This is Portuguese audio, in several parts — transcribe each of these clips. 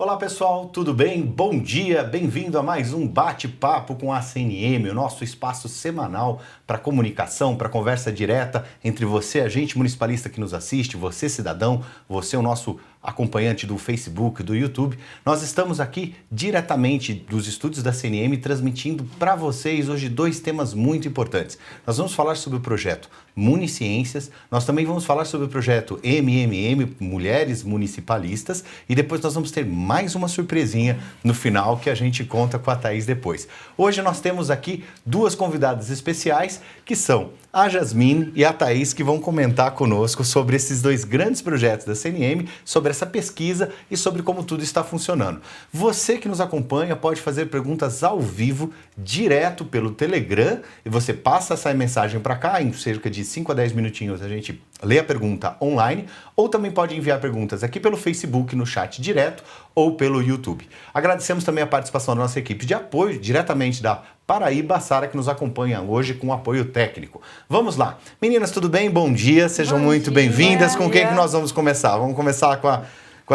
Olá pessoal, tudo bem? Bom dia, bem-vindo a mais um bate-papo com a CNM, o nosso espaço semanal para comunicação, para conversa direta entre você, agente municipalista que nos assiste, você cidadão, você o nosso acompanhante do Facebook, do YouTube. Nós estamos aqui diretamente dos estúdios da CNM transmitindo para vocês hoje dois temas muito importantes. Nós vamos falar sobre o projeto Municiências, nós também vamos falar sobre o projeto MMM, Mulheres Municipalistas, e depois nós vamos ter mais uma surpresinha no final que a gente conta com a Thaís depois. Hoje nós temos aqui duas convidadas especiais que são a Jasmine e a Thaís, que vão comentar conosco sobre esses dois grandes projetos da CNM, sobre essa pesquisa e sobre como tudo está funcionando. Você que nos acompanha pode fazer perguntas ao vivo, direto pelo Telegram, e você passa essa mensagem para cá, em cerca de 5 a 10 minutinhos a gente lê a pergunta online, ou também pode enviar perguntas aqui pelo Facebook, no chat direto, ou pelo YouTube. Agradecemos também a participação da nossa equipe de apoio, diretamente da Paraíba, Sara, que nos acompanha hoje com apoio técnico. Vamos lá. Meninas, tudo bem? Bom dia, sejam muito bem-vindas. Com quem que nós vamos começar? Vamos começar com a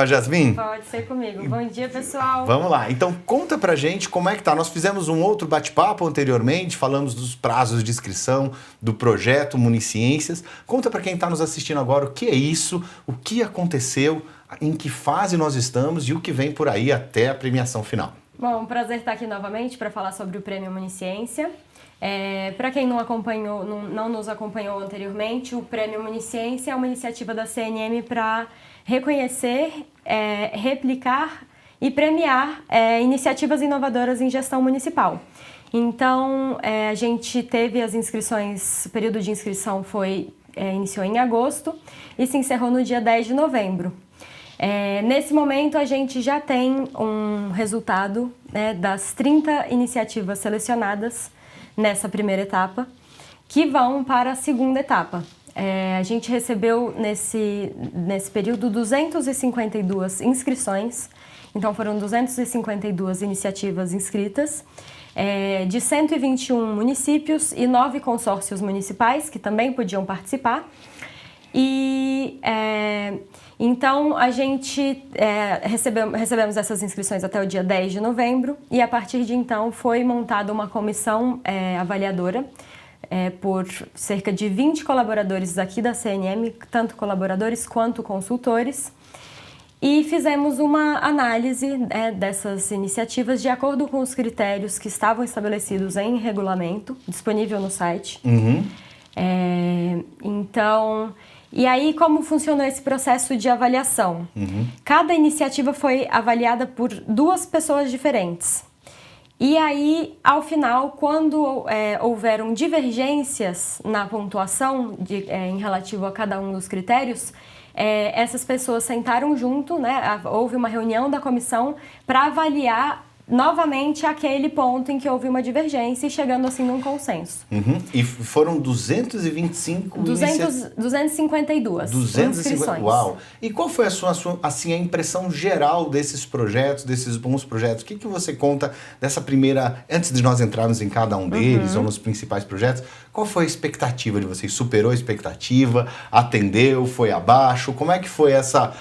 Jasmine? Pode ser comigo. Bom dia, pessoal. Vamos lá. Então, conta pra gente como é que tá. Nós fizemos um outro bate-papo anteriormente, falamos dos prazos de inscrição do projeto Municiências. Conta pra quem tá nos assistindo agora o que é isso, o que aconteceu, em que fase nós estamos e o que vem por aí até a premiação final. Bom, prazer estar aqui novamente para falar sobre o Prêmio Municiência. Para quem não nos acompanhou anteriormente, o Prêmio Municiência é uma iniciativa da CNM para reconhecer, replicar e premiar iniciativas inovadoras em gestão municipal. Então, a gente teve as inscrições, o período de inscrição iniciou em agosto e se encerrou no dia 10 de novembro. Nesse momento, a gente já tem um resultado, das 30 iniciativas selecionadas nessa primeira etapa, que vão para a segunda etapa. A gente recebeu nesse período 252 inscrições, então foram 252 iniciativas inscritas, de 121 municípios e 9 consórcios municipais que também podiam participar. Então, a gente recebemos essas inscrições até o dia 10 de novembro e, a partir de então, foi montada uma comissão avaliadora por cerca de 20 colaboradores aqui da CNM, tanto colaboradores quanto consultores, e fizemos uma análise dessas iniciativas de acordo com os critérios que estavam estabelecidos em regulamento, disponível no site. Uhum. E aí, como funcionou esse processo de avaliação? Uhum. Cada iniciativa foi avaliada por 2 pessoas diferentes. E aí, ao final, quando houveram divergências na pontuação em relativo a cada um dos critérios, essas pessoas sentaram junto, houve uma reunião da comissão para avaliar novamente aquele ponto em que houve uma divergência e chegando assim num consenso. Uhum. E foram 252 inscrições. Uau! E qual foi a impressão geral desses projetos, desses bons projetos? O que você conta dessa primeira, antes de nós entrarmos em cada um deles, ou nos principais projetos, qual foi a expectativa de vocês? Superou a expectativa? Atendeu? Foi abaixo? Como é que foi essa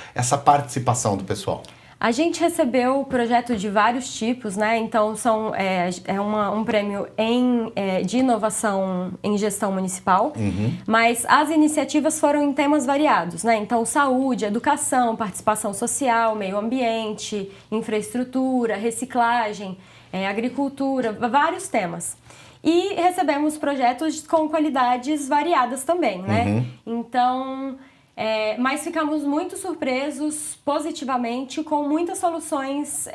participação do pessoal? A gente recebeu projetos de vários tipos, Então, um prêmio de inovação em gestão municipal, mas as iniciativas foram em temas variados, Então, saúde, educação, participação social, meio ambiente, infraestrutura, reciclagem, agricultura, vários temas. E recebemos projetos com qualidades variadas também, Então, mas ficamos muito surpresos positivamente com muitas soluções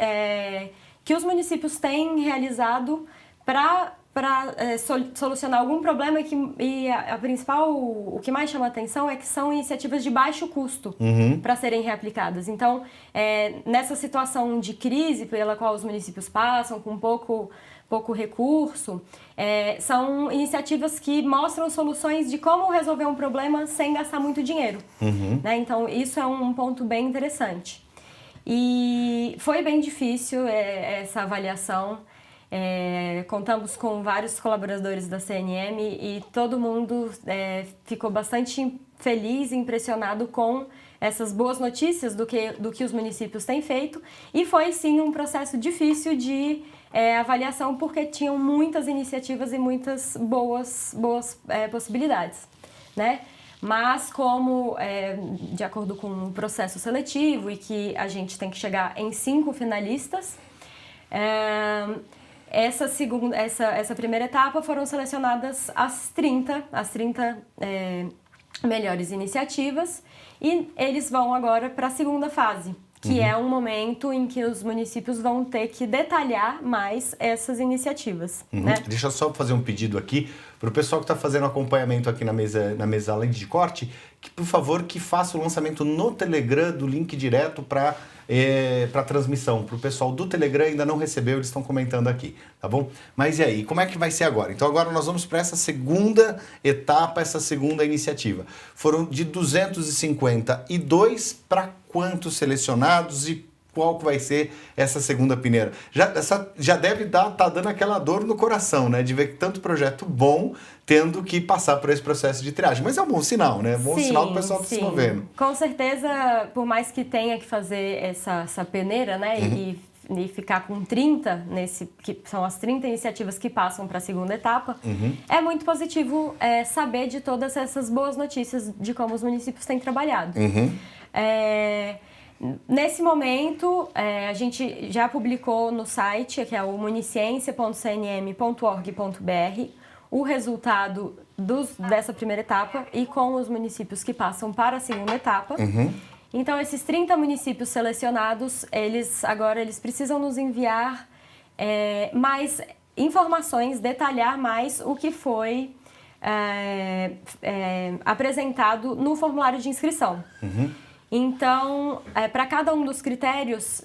que os municípios têm realizado para solucionar algum problema o que mais chama a atenção é que são iniciativas de baixo custo para serem reaplicadas. Então, nessa situação de crise pela qual os municípios passam, com pouco recurso, são iniciativas que mostram soluções de como resolver um problema sem gastar muito dinheiro. Então, isso é um ponto bem interessante. E foi bem difícil essa avaliação. Contamos com vários colaboradores da CNM e todo mundo ficou bastante feliz e impressionado com essas boas notícias do que os municípios têm feito. E foi, sim, um processo difícil de avaliação, porque tinham muitas iniciativas e muitas boas possibilidades, né? Mas como, de acordo com o processo seletivo e que a gente tem que chegar em 5 finalistas, essa primeira etapa foram selecionadas as 30 melhores iniciativas e eles vão agora para a segunda fase, que é um momento em que os municípios vão ter que detalhar mais essas iniciativas. Né? Deixa eu só fazer um pedido aqui para o pessoal que está fazendo acompanhamento aqui na mesa além de corte, que por favor que faça o lançamento no Telegram do link direto para a transmissão. Para o pessoal do Telegram ainda não recebeu, eles estão comentando aqui, tá bom? Mas e aí, como é que vai ser agora? Então agora nós vamos para essa segunda etapa, essa segunda iniciativa. Foram de 252 para quantos selecionados e qual que vai ser essa segunda peneira? Já deve tá dando aquela dor no coração, né? De ver tanto projeto bom tendo que passar por esse processo de triagem. Mas é um bom sinal, né? É um bom sinal que o pessoal está se movendo. Com certeza, por mais que tenha que fazer essa peneira, né? E ficar com 30, que são as 30 iniciativas que passam para a segunda etapa, é muito positivo saber de todas essas boas notícias de como os municípios têm trabalhado. Nesse momento, a gente já publicou no site, que é o municiência.cnm.org.br, o resultado dessa primeira etapa e com os municípios que passam para a segunda etapa. Então, esses 30 municípios selecionados, eles precisam nos enviar mais informações, detalhar mais o que foi apresentado no formulário de inscrição. Então, para cada um dos critérios,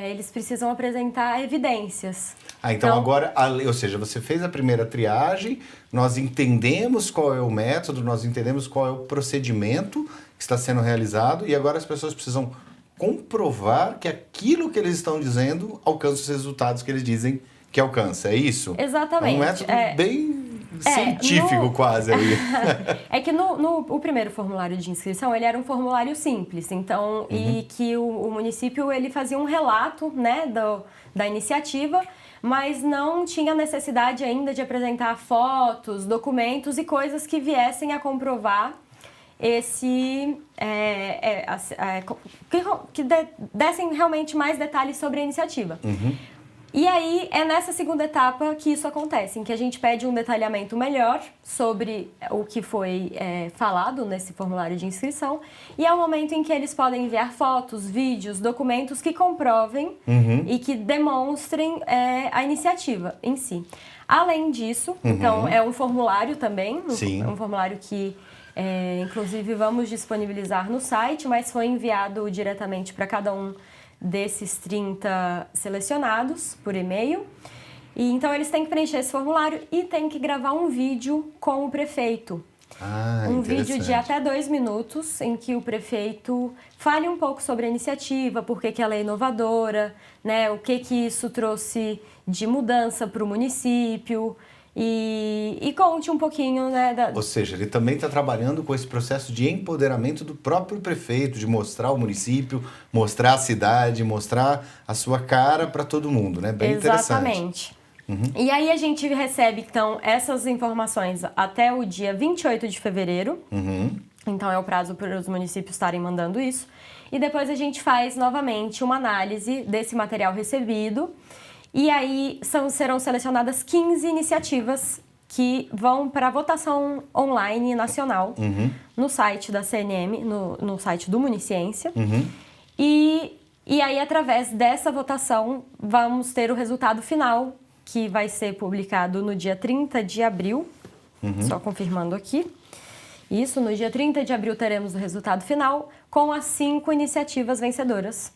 eles precisam apresentar evidências. Então agora, ou seja, você fez a primeira triagem, nós entendemos qual é o método, nós entendemos qual é o procedimento que está sendo realizado e agora as pessoas precisam comprovar que aquilo que eles estão dizendo alcança os resultados que eles dizem que alcança, é isso? Exatamente. É um método bem científico quase ali. É que o primeiro formulário de inscrição, ele era um formulário simples, então, e que o município, ele fazia um relato, né, da iniciativa, mas não tinha necessidade ainda de apresentar fotos, documentos e coisas que viessem a comprovar que dessem realmente mais detalhes sobre a iniciativa. E aí, é nessa segunda etapa que isso acontece, em que a gente pede um detalhamento melhor sobre o que foi falado nesse formulário de inscrição, e é o momento em que eles podem enviar fotos, vídeos, documentos que comprovem e que demonstrem a iniciativa em si. Além disso, então, é um formulário também, um formulário que, inclusive, vamos disponibilizar no site, mas foi enviado diretamente para cada um desses 30 selecionados por e-mail. E então eles têm que preencher esse formulário e têm que gravar um vídeo com o prefeito. Um vídeo de até 2 minutos em que o prefeito fale um pouco sobre a iniciativa, por que ela é inovadora, né, o que isso trouxe de mudança para o município. E conte um pouquinho, né? Ou seja, ele também está trabalhando com esse processo de empoderamento do próprio prefeito, de mostrar o município, mostrar a cidade, mostrar a sua cara para todo mundo, né? Bem Exatamente. Interessante. E aí a gente recebe, então, essas informações até o dia 28 de fevereiro. Então é o prazo para os municípios estarem mandando isso. E depois a gente faz novamente uma análise desse material recebido. E aí serão selecionadas 15 iniciativas que vão para votação online nacional no site da CNM, no site do Municiência. E aí, através dessa votação, vamos ter o resultado final, que vai ser publicado no dia 30 de abril. Só confirmando aqui. Isso, no dia 30 de abril teremos o resultado final com as 5 iniciativas vencedoras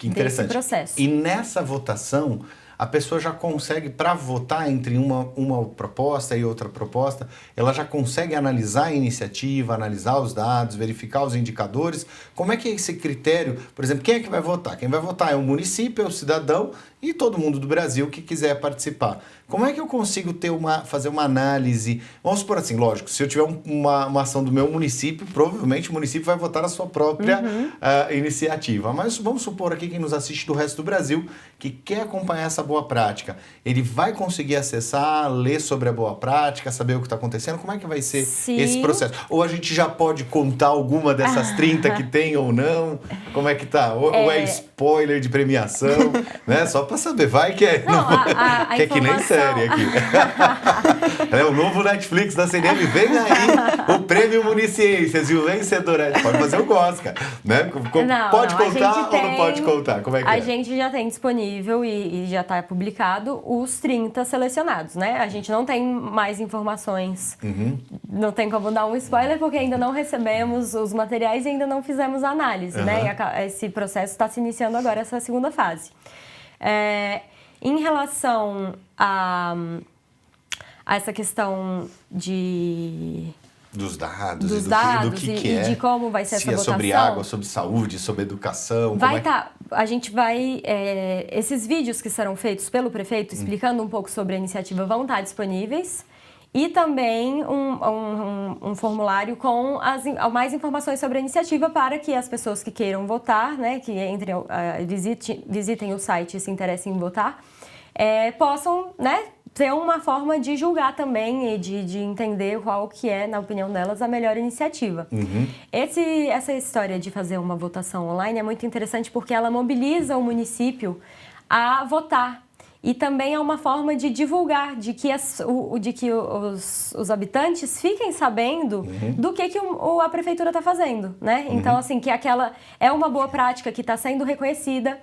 desse processo. E nessa votação, a pessoa já consegue, para votar entre uma proposta e outra proposta, ela já consegue analisar a iniciativa, analisar os dados, verificar os indicadores. Como é que é esse critério? Por exemplo, quem é que vai votar? Quem vai votar é o município, é o cidadão, e todo mundo do Brasil que quiser participar. Como é que eu consigo fazer uma análise? Vamos supor assim, lógico, se eu tiver uma ação do meu município, provavelmente o município vai votar a sua própria iniciativa. Mas vamos supor aqui quem nos assiste do resto do Brasil que quer acompanhar essa boa prática. Ele vai conseguir acessar, ler sobre a boa prática, saber o que está acontecendo? Como é que vai ser esse processo? Ou a gente já pode contar alguma dessas 30 que tem ou não? Como é que tá? Ou é spoiler de premiação? Né? Só para saber. Vai que é... Não, que é que nem série aqui. É o novo Netflix da CNM. Vem aí o Prêmio Municiências e o vencedor. A gente pode fazer o Oscar, né? Pode contar ou não pode contar? Como é que A gente já tem disponível e já está publicado os 30 selecionados, né? A gente não tem mais informações. Não tem como dar um spoiler porque ainda não recebemos os materiais e ainda não fizemos a análise, né? E esse processo está se iniciando agora, essa segunda fase. Em relação a essa questão dos dados, do que é, de como vai ser essa votação. Se é sobre água, sobre saúde, sobre educação. A gente vai... esses vídeos que serão feitos pelo prefeito explicando um pouco sobre a iniciativa vão estar disponíveis. E também um formulário com mais informações sobre a iniciativa para que as pessoas que queiram votar, né, que visitem o site e se interessem em votar, possam, né, ter uma forma de julgar também e de entender qual que é, na opinião delas, a melhor iniciativa. Essa história de fazer uma votação online é muito interessante porque ela mobiliza o município a votar. E também é uma forma de divulgar, de que os habitantes fiquem sabendo do que a prefeitura está fazendo, né? Então, assim, que aquela é uma boa prática que está sendo reconhecida.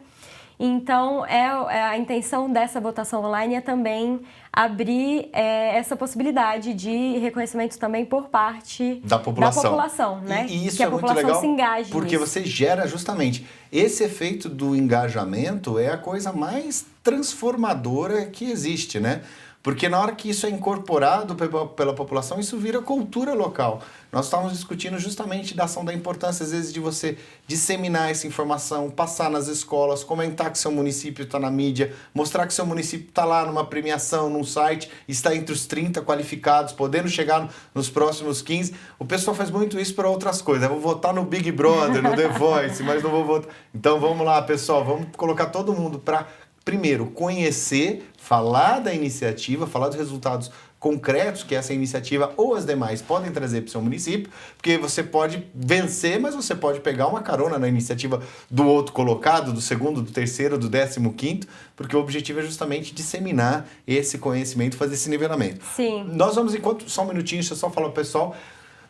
Então, a intenção dessa votação online é também abrir essa possibilidade de reconhecimento também por parte da população, né? E isso que a população muito legal, se engaje porque nisso. você gera justamente esse efeito do engajamento é a coisa mais transformadora que existe, né? Porque na hora que isso é incorporado pela população, isso vira cultura local. Nós estávamos discutindo justamente da ação da importância, às vezes, de você disseminar essa informação, passar nas escolas, comentar que seu município está na mídia, mostrar que seu município está lá numa premiação, num site, está entre os 30 qualificados, podendo chegar nos próximos 15. O pessoal faz muito isso para outras coisas. Eu vou votar no Big Brother, no The Voice, mas não vou votar. Então vamos lá, pessoal, vamos colocar todo mundo para... Primeiro, conhecer, falar da iniciativa, falar dos resultados concretos que essa iniciativa ou as demais podem trazer para o seu município, porque você pode vencer, mas você pode pegar uma carona na iniciativa do outro colocado, do segundo, do terceiro, do 15º, porque o objetivo é justamente disseminar esse conhecimento, fazer esse nivelamento. Sim. Nós vamos, só um minutinho, deixa eu só falar para o pessoal.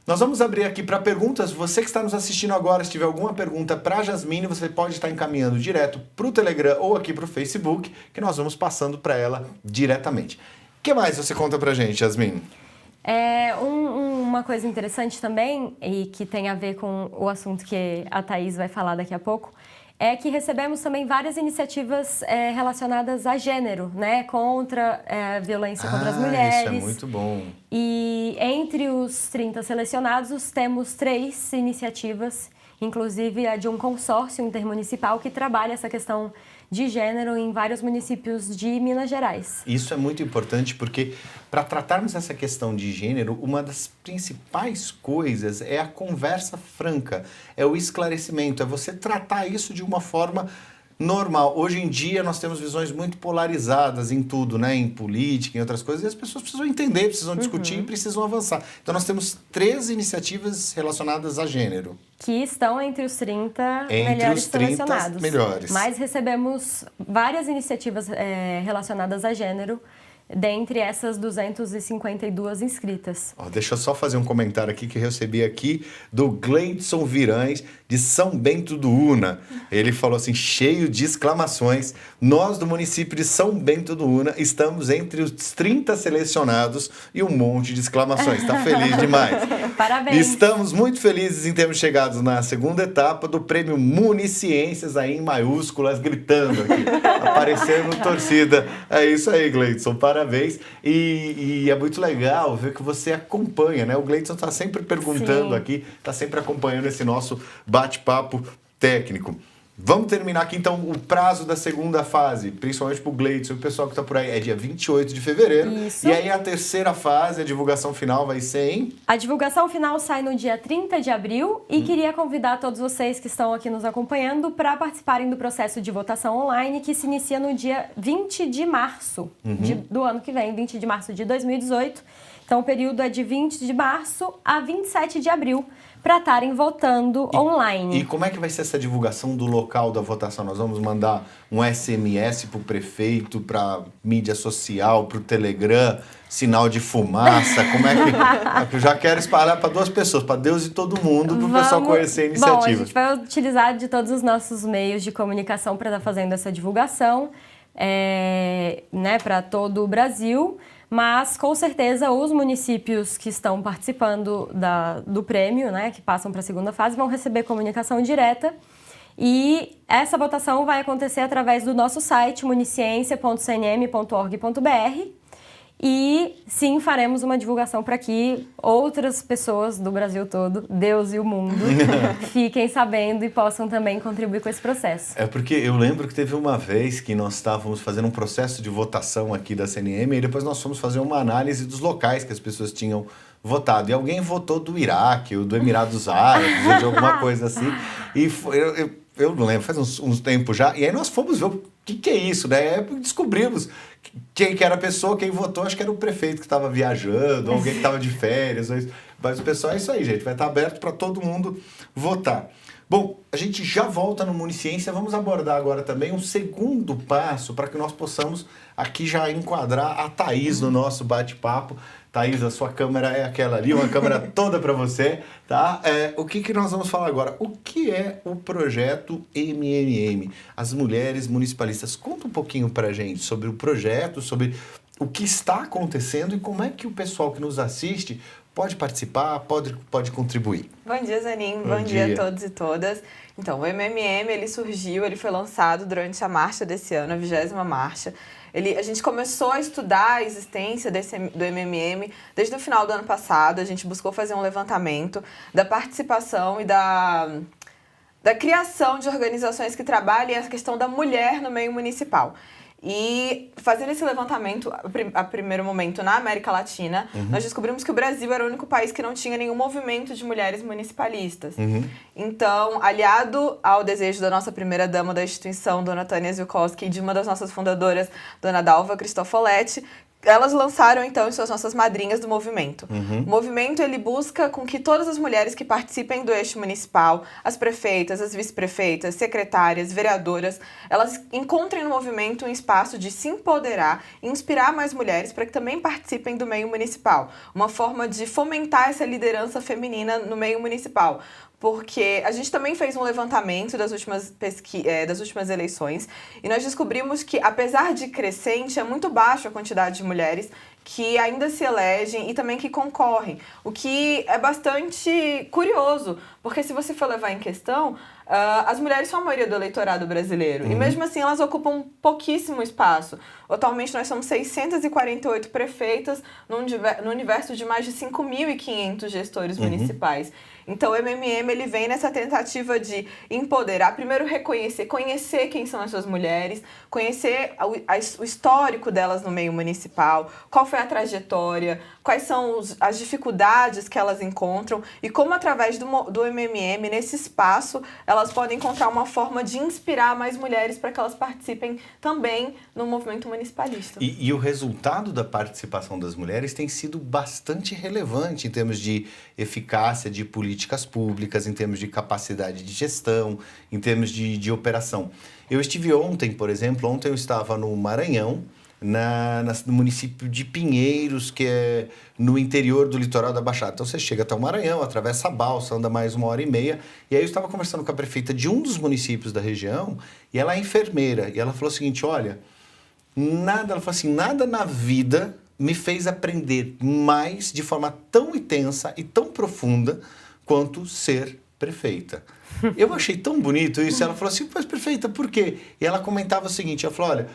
Nós vamos abrir aqui para perguntas. Você que está nos assistindo agora, se tiver alguma pergunta para a Jasmine, você pode estar encaminhando direto para o Telegram ou aqui para o Facebook, que nós vamos passando para ela diretamente. O que mais você conta para a gente, Jasmine? Uma coisa interessante também, e que tem a ver com o assunto que a Thaís vai falar daqui a pouco, é que recebemos também várias iniciativas relacionadas a gênero, né? Contra a violência contra as mulheres. Isso é muito bom. E entre os 30 selecionados, temos 3 iniciativas, inclusive a de um consórcio intermunicipal que trabalha essa questão de gênero em vários municípios de Minas Gerais. Isso é muito importante porque, para tratarmos essa questão de gênero, uma das principais coisas é a conversa franca, é o esclarecimento, é você tratar isso de uma forma normal. Hoje em dia nós temos visões muito polarizadas em tudo, né? Em política, em outras coisas, e as pessoas precisam entender, precisam discutir e precisam avançar. Então nós temos 3 iniciativas relacionadas a gênero. Que estão entre os 30 melhores selecionados. Melhores. Mas recebemos várias iniciativas relacionadas a gênero, dentre essas 252 inscritas. Deixa eu só fazer um comentário aqui que eu recebi aqui do Gleidson Virães, de São Bento do Una. Ele falou assim, cheio de exclamações, nós do município de São Bento do Una estamos entre os 30 selecionados e um monte de exclamações. Está feliz demais. Parabéns. Estamos muito felizes em termos chegado na segunda etapa do Prêmio Municiências, aí em maiúsculas, gritando aqui, aparecendo torcida. É isso aí, Gleidson, parabéns. E é muito legal ver que você acompanha, né? O Gleidson está sempre perguntando aqui, está sempre acompanhando esse nosso bate-papo técnico. Vamos terminar aqui, então, o prazo da segunda fase, principalmente pro Gleidson e o pessoal que tá por aí, é dia 28 de fevereiro. Isso. E aí a terceira fase, a divulgação final vai ser em... A divulgação final sai no dia 30 de abril e queria convidar todos vocês que estão aqui nos acompanhando para participarem do processo de votação online que se inicia no dia 20 de março do ano que vem, 20 de março de 2018. Então, o período é de 20 de março a 27 de abril para estarem votando online. E como é que vai ser essa divulgação do local da votação? Nós vamos mandar um SMS pro prefeito, pra mídia social, pro Telegram, sinal de fumaça? Como é que... Eu já quero espalhar para 2 pessoas, para Deus e todo mundo, para o pessoal conhecer a iniciativa. Bom, a gente vai utilizar de todos os nossos meios de comunicação para estar fazendo essa divulgação, né, para todo o Brasil. Mas, com certeza, os municípios que estão participando do prêmio, né, que passam para a segunda fase, vão receber comunicação direta. E essa votação vai acontecer através do nosso site, municiência.cnm.org.br. E, sim, faremos uma divulgação para que outras pessoas do Brasil todo, Deus e o mundo, fiquem sabendo e possam também contribuir com esse processo. É porque eu lembro que teve uma vez que nós estávamos fazendo um processo de votação aqui da CNM e depois nós fomos fazer uma análise dos locais que as pessoas tinham votado. E alguém votou do Iraque, ou do Emirados Árabes, ou de alguma coisa assim. E eu não lembro, faz uns tempos já. E aí nós fomos ver o que é isso, né? Descobrimos quem que era a pessoa, quem votou, acho que era o prefeito que estava viajando, alguém que estava de férias. Mas o pessoal, é isso aí, gente. Vai estar aberto para todo mundo votar. Bom, a gente já volta no Municiência. Vamos abordar agora também um segundo passo para que nós possamos aqui já enquadrar a Thaís no nosso bate-papo. Thaís, a sua câmera é aquela ali, uma câmera toda para você, tá? O que nós vamos falar agora? O que é o projeto MMM? As Mulheres Municipalistas. Conta um pouquinho pra gente sobre o projeto, sobre o que está acontecendo e como é que o pessoal que nos assiste pode participar, pode contribuir. Bom dia, Zanin. Bom dia a todos e todas. Então, o MMM, ele foi lançado durante a marcha desse ano, a 20ª marcha. A gente começou a estudar a existência do MMM desde o final do ano passado. A gente buscou fazer um levantamento da participação e da criação de organizações que trabalhem essa questão da mulher no meio municipal. E fazendo esse levantamento, a primeiro momento, na América Latina, nós descobrimos que o Brasil era o único país que não tinha nenhum movimento de mulheres municipalistas. Então, aliado ao desejo da nossa primeira-dama da instituição, dona Tânia Ziukowski, e de uma das nossas fundadoras, dona Dalva Cristofoletti, elas lançaram, então, as nossas madrinhas do movimento. O movimento, ele busca com que todas as mulheres que participem do eixo municipal, as prefeitas, as vice-prefeitas, secretárias, vereadoras, elas encontrem no movimento um espaço de se empoderar e inspirar mais mulheres para que também participem do meio municipal. Uma forma de fomentar essa liderança feminina no meio municipal. Porque a gente também fez um levantamento das últimas eleições e nós descobrimos que, apesar de crescente, é muito baixa a quantidade de mulheres que ainda se elegem e também que concorrem. O que é bastante curioso, porque se você for levar em questão, as mulheres são a maioria do eleitorado brasileiro. E mesmo assim elas ocupam pouquíssimo espaço. Atualmente nós somos 648 prefeitas no universo de mais de 5.500 gestores municipais. Então o MMM, ele vem nessa tentativa de empoderar, primeiro conhecer quem são essas mulheres, conhecer o histórico delas no meio municipal, qual foi a trajetória, quais são as dificuldades que elas encontram e como através do MMM, nesse espaço, elas podem encontrar uma forma de inspirar mais mulheres para que elas participem também no movimento municipalista. E o resultado da participação das mulheres tem sido bastante relevante em termos de eficácia de políticas públicas, em termos de capacidade de gestão, em termos de operação. Eu estive ontem, por exemplo, eu estava no Maranhão, no município de Pinheiros, que é no interior do litoral da Baixada. Então você chega até o Maranhão, atravessa a balsa, anda mais 1h30, e aí eu estava conversando com a prefeita de um dos municípios da região, e ela é enfermeira, e ela falou o seguinte, olha, ela falou assim, nada na vida me fez aprender mais de forma tão intensa e tão profunda quanto ser prefeita. Eu achei tão bonito isso. Ela falou assim, mas prefeita, por quê? E ela comentava o seguinte, ela falou, olha,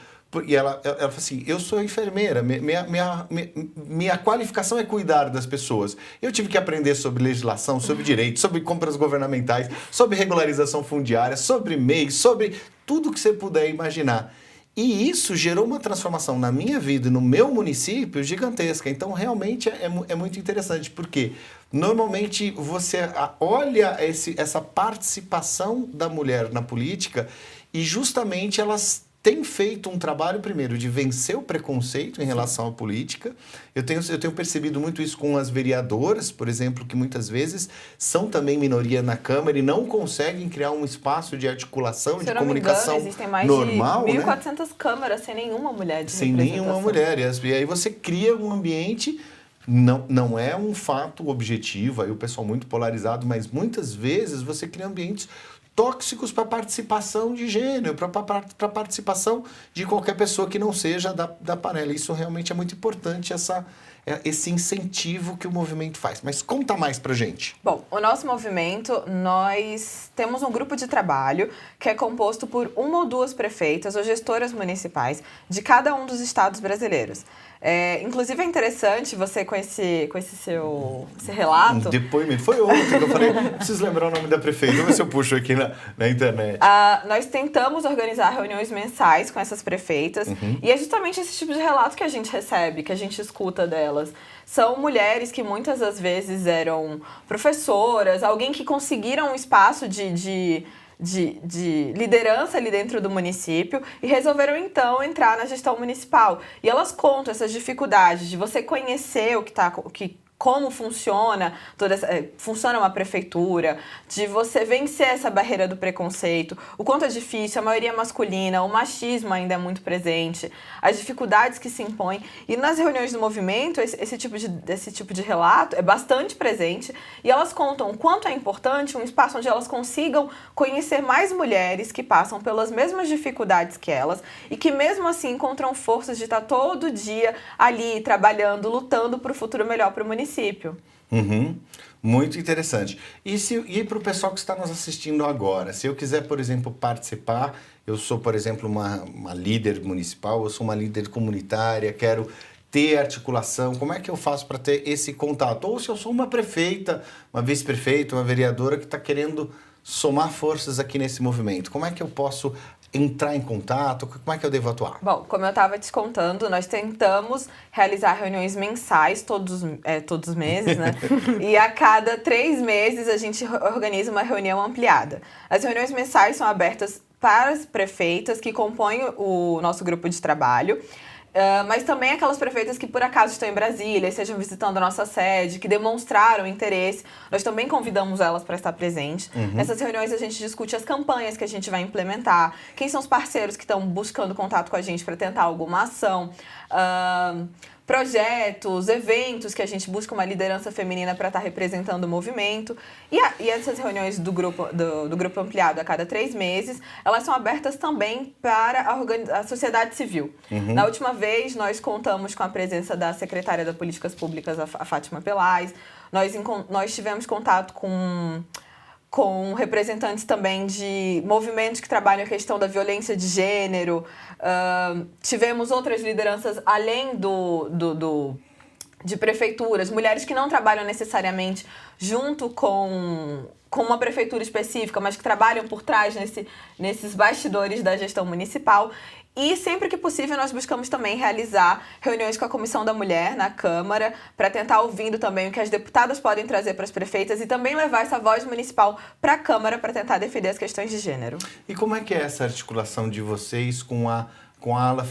E ela falou assim, eu sou enfermeira, minha qualificação é cuidar das pessoas. Eu tive que aprender sobre legislação, sobre direito, sobre compras governamentais, sobre regularização fundiária, sobre MEI, sobre tudo que você puder imaginar. E isso gerou uma transformação na minha vida, no meu município, gigantesca. Então, realmente, é muito interessante, porque normalmente você olha essa participação da mulher na política e justamente elas têm feito um trabalho, primeiro, de vencer o preconceito em relação à política. Eu tenho percebido muito isso com as vereadoras, por exemplo, que muitas vezes são também minoria na Câmara e não conseguem criar um espaço de articulação, de comunicação normal. Existem mais de 1.400 câmaras sem nenhuma mulher de sem nenhuma mulher. E aí você cria um ambiente... Não é um fato objetivo, aí o pessoal muito polarizado, mas muitas vezes você cria ambientes tóxicos para participação de gênero, para participação de qualquer pessoa que não seja da panela. Isso realmente é muito importante, esse incentivo que o movimento faz. Mas conta mais pra gente. Bom, o nosso movimento, nós temos um grupo de trabalho que é composto por 1 ou 2 prefeitas ou gestoras municipais de cada um dos estados brasileiros. Inclusive é interessante você com esse relato. Um depoimento. Foi ontem que eu falei, preciso lembrar o nome da prefeita. Vamos ver se eu puxo aqui na internet. Nós tentamos organizar reuniões mensais com essas prefeitas. E é justamente esse tipo de relato que a gente recebe, que a gente escuta delas. São mulheres que muitas das vezes eram professoras, alguém que conseguiram um espaço de liderança ali dentro do município e resolveram, então, entrar na gestão municipal. E elas contam essas dificuldades de você conhecer como funciona funciona uma prefeitura, de você vencer essa barreira do preconceito, o quanto é difícil, a maioria é masculina, o machismo ainda é muito presente, as dificuldades que se impõem. E nas reuniões do movimento, esse tipo de relato é bastante presente e elas contam o quanto é importante um espaço onde elas consigam conhecer mais mulheres que passam pelas mesmas dificuldades que elas e que mesmo assim encontram forças de estar todo dia ali, trabalhando, lutando para o futuro melhor para o município. Muito interessante. E para o pessoal que está nos assistindo agora, se eu quiser, por exemplo, participar, eu sou, por exemplo, uma líder municipal, eu sou uma líder comunitária, quero ter articulação, como é que eu faço para ter esse contato? Ou se eu sou uma prefeita, uma vice-prefeita, uma vereadora que está querendo somar forças aqui nesse movimento, como é que eu posso entrar em contato? Como é que eu devo atuar? Bom, como eu estava te contando, nós tentamos realizar reuniões mensais todos os meses, né? E a cada 3 meses a gente organiza uma reunião ampliada. As reuniões mensais são abertas para as prefeitas que compõem o nosso grupo de trabalho. Mas também aquelas prefeitas que por acaso estão em Brasília, estejam visitando a nossa sede, que demonstraram interesse, nós também convidamos elas para estar presentes. Nessas reuniões a gente discute as campanhas que a gente vai implementar, quem são os parceiros que estão buscando contato com a gente para tentar alguma ação, projetos, eventos que a gente busca uma liderança feminina para estar representando o movimento. E essas reuniões do grupo ampliado a cada 3 meses, elas são abertas também para a sociedade civil. Na última vez, nós contamos com a presença da secretária de Políticas Públicas, a Fátima Pelais. Nós tivemos contato com representantes também de movimentos que trabalham a questão da violência de gênero. Tivemos outras lideranças além de prefeituras, mulheres que não trabalham necessariamente junto com uma prefeitura específica, mas que trabalham por trás nesses bastidores da gestão municipal. E sempre que possível nós buscamos também realizar reuniões com a Comissão da Mulher na Câmara para tentar ouvindo também o que as deputadas podem trazer para as prefeitas e também levar essa voz municipal para a Câmara para tentar defender as questões de gênero. E como é que é essa articulação de vocês com a ala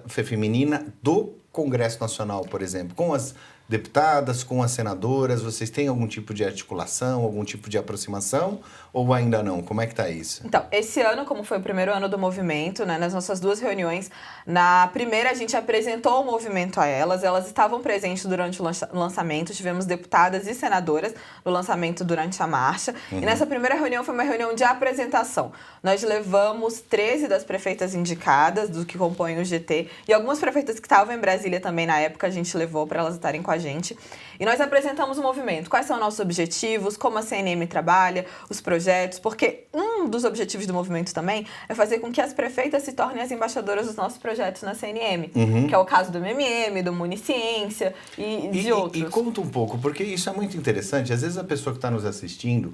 feminina do Congresso Nacional, por exemplo? Com as deputadas, com as senadoras, vocês têm algum tipo de articulação, algum tipo de aproximação ou ainda não? Como é que tá isso? Então, esse ano, como foi o primeiro ano do movimento, né, nas nossas 2 reuniões, na primeira a gente apresentou o movimento a elas estavam presentes durante o lançamento, tivemos deputadas e senadoras no lançamento durante a marcha, e nessa primeira reunião foi uma reunião de apresentação. Nós levamos 13 das prefeitas indicadas, do que compõem o GT, e algumas prefeitas que estavam em Brasília também na época, a gente levou para elas estarem com a gente. E nós apresentamos o movimento, quais são nossos objetivos, como a CNM trabalha, os projetos, porque um dos objetivos do movimento também é fazer com que as prefeitas se tornem as embaixadoras dos nossos projetos na CNM, que é o caso do MMM, do Municiência e de outros. E conta um pouco, porque isso é muito interessante. Às vezes a pessoa que está nos assistindo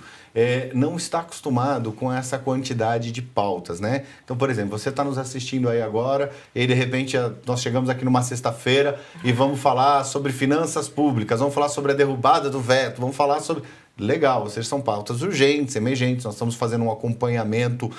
não está acostumado com essa quantidade de pautas, né? Então, por exemplo, você está nos assistindo aí agora e de repente nós chegamos aqui numa sexta-feira e vamos falar sobre finanças públicas, vamos falar sobre a derrubada do veto, vamos falar sobre... Legal, vocês são pautas urgentes, emergentes, nós estamos fazendo um acompanhamento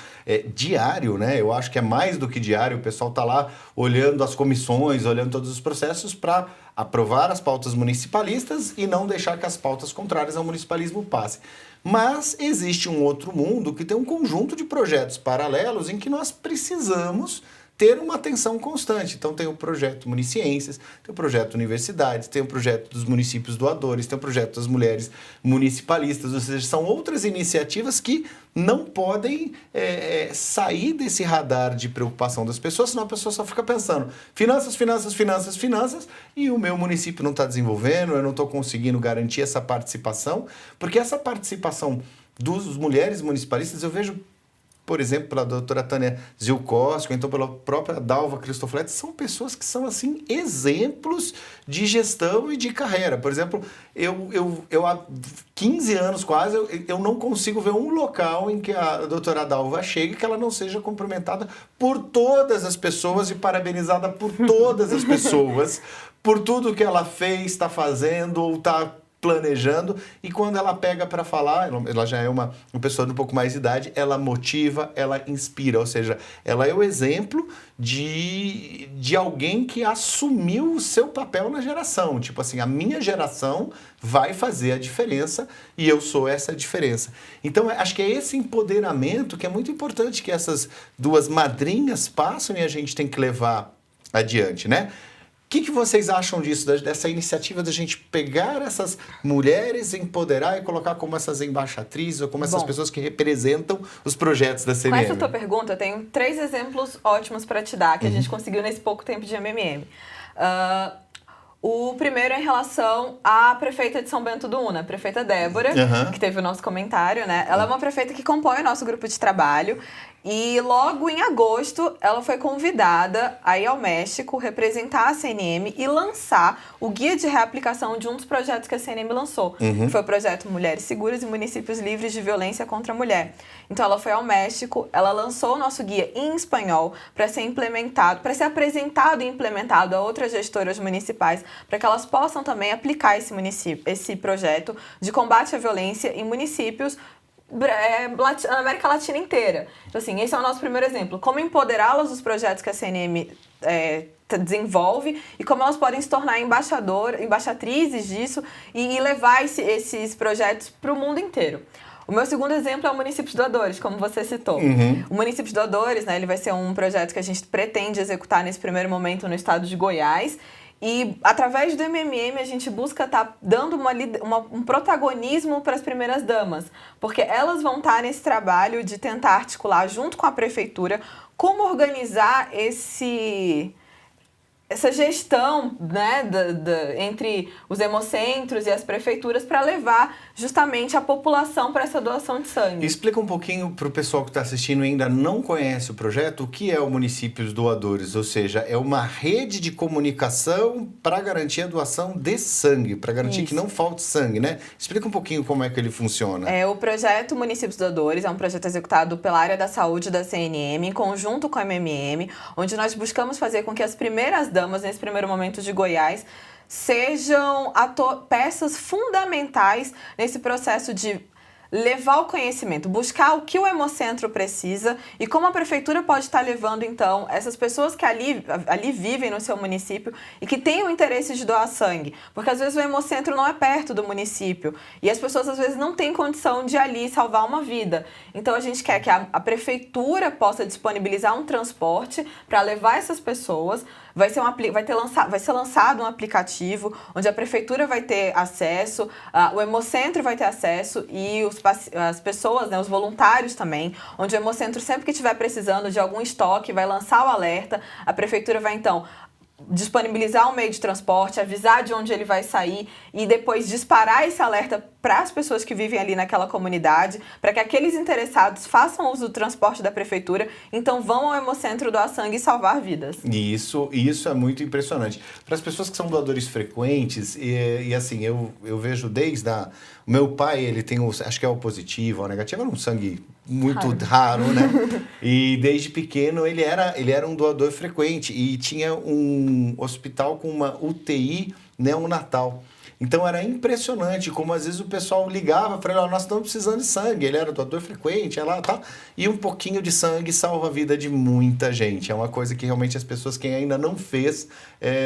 diário, né? Eu acho que é mais do que diário, o pessoal está lá olhando as comissões, olhando todos os processos para aprovar as pautas municipalistas e não deixar que as pautas contrárias ao municipalismo passem. Mas existe um outro mundo que tem um conjunto de projetos paralelos em que nós precisamos ter uma atenção constante. Então tem o projeto Municiências, tem o projeto Universidades, tem o projeto dos municípios doadores, tem o projeto das mulheres municipalistas, ou seja, são outras iniciativas que não podem sair desse radar de preocupação das pessoas, senão a pessoa só fica pensando finanças, finanças, finanças, finanças, e o meu município não está desenvolvendo, eu não estou conseguindo garantir essa participação, porque essa participação dos mulheres municipalistas, eu vejo, por exemplo, pela doutora Tânia Zilkowski, ou então pela própria Dalva Cristofoletti, são pessoas que são, assim, exemplos de gestão e de carreira. Por exemplo, eu há 15 anos quase, eu não consigo ver um local em que a doutora Dalva chegue que ela não seja cumprimentada por todas as pessoas e parabenizada por todas as pessoas, por tudo que ela fez, está fazendo ou está planejando, e quando ela pega para falar, ela já é uma pessoa de um pouco mais de idade, ela motiva, ela inspira, ou seja, ela é o exemplo de alguém que assumiu o seu papel na geração, tipo assim, a minha geração vai fazer a diferença e eu sou essa diferença. Então, acho que é esse empoderamento que é muito importante que essas duas madrinhas passam e a gente tem que levar adiante, né? O que vocês acham disso, dessa iniciativa da gente pegar essas mulheres, empoderar e colocar como essas embaixatrizes ou como essas pessoas que representam os projetos da CNM? Com essa tua pergunta, eu tenho 3 exemplos ótimos para te dar, que a gente conseguiu nesse pouco tempo de MMM. O primeiro é em relação à prefeita de São Bento do Una, a prefeita Débora, que teve o nosso comentário, né? Ela é uma prefeita que compõe o nosso grupo de trabalho. E logo em agosto, ela foi convidada a ir ao México, representar a CNM e lançar o guia de reaplicação de um dos projetos que a CNM lançou. Que foi o projeto Mulheres Seguras e Municípios Livres de Violência contra a Mulher. Então ela foi ao México, ela lançou o nosso guia em espanhol para ser implementado, para ser apresentado e implementado a outras gestoras municipais, para que elas possam também aplicar esse projeto de combate à violência em municípios na América Latina inteira. Então, assim, esse é o nosso primeiro exemplo. Como empoderá-las dos projetos que a CNM desenvolve e como elas podem se tornar embaixatrizes disso e levar esses projetos para o mundo inteiro. O meu segundo exemplo é o Municípios Doadores, como você citou. O Municípios Doadores, né, ele vai ser um projeto que a gente pretende executar nesse primeiro momento no estado de Goiás. E, através do MMM, a gente busca estar dando um protagonismo para as primeiras damas, porque elas vão estar nesse trabalho de tentar articular, junto com a prefeitura, como organizar essa gestão, né, entre os hemocentros e as prefeituras para levar justamente a população para essa doação de sangue. Explica um pouquinho para o pessoal que está assistindo e ainda não conhece o projeto, o que é o Municípios Doadores, ou seja, é uma rede de comunicação para garantir a doação de sangue, para garantir que não falte sangue, né? Explica um pouquinho como é que ele funciona. O projeto Municípios Doadores é um projeto executado pela área da saúde da CNM, em conjunto com a MMM, onde nós buscamos fazer com que as primeiras damas, nesse primeiro momento de Goiás, sejam peças fundamentais nesse processo de levar o conhecimento, buscar o que o Hemocentro precisa e como a prefeitura pode estar levando, então, essas pessoas que ali vivem no seu município e que têm o interesse de doar sangue. Porque, às vezes, o Hemocentro não é perto do município e as pessoas, às vezes, não têm condição de ali salvar uma vida. Então, a gente quer que a prefeitura possa disponibilizar um transporte para levar essas pessoas. Vai ser lançado um aplicativo onde a prefeitura vai ter acesso, o Hemocentro vai ter acesso e as pessoas, né, os voluntários também, onde o Hemocentro, sempre que estiver precisando de algum estoque, vai lançar o alerta, a prefeitura vai, então, disponibilizar um meio de transporte, avisar de onde ele vai sair e depois disparar esse alerta para as pessoas que vivem ali naquela comunidade, para que aqueles interessados façam uso do transporte da prefeitura, então vão ao Hemocentro doar sangue e salvar vidas. Isso é muito impressionante. Para as pessoas que são doadores frequentes, e assim, eu vejo desde o meu pai, ele tem acho que é o positivo, o negativo, era um sangue muito raro, né? E desde pequeno ele era um doador frequente e tinha um hospital com uma UTI neonatal. Então era impressionante como às vezes o pessoal ligava para ele, nós estamos precisando de sangue. Ele era doador frequente, lá, tal. E um pouquinho de sangue salva a vida de muita gente. É uma coisa que realmente as pessoas, quem ainda não fez,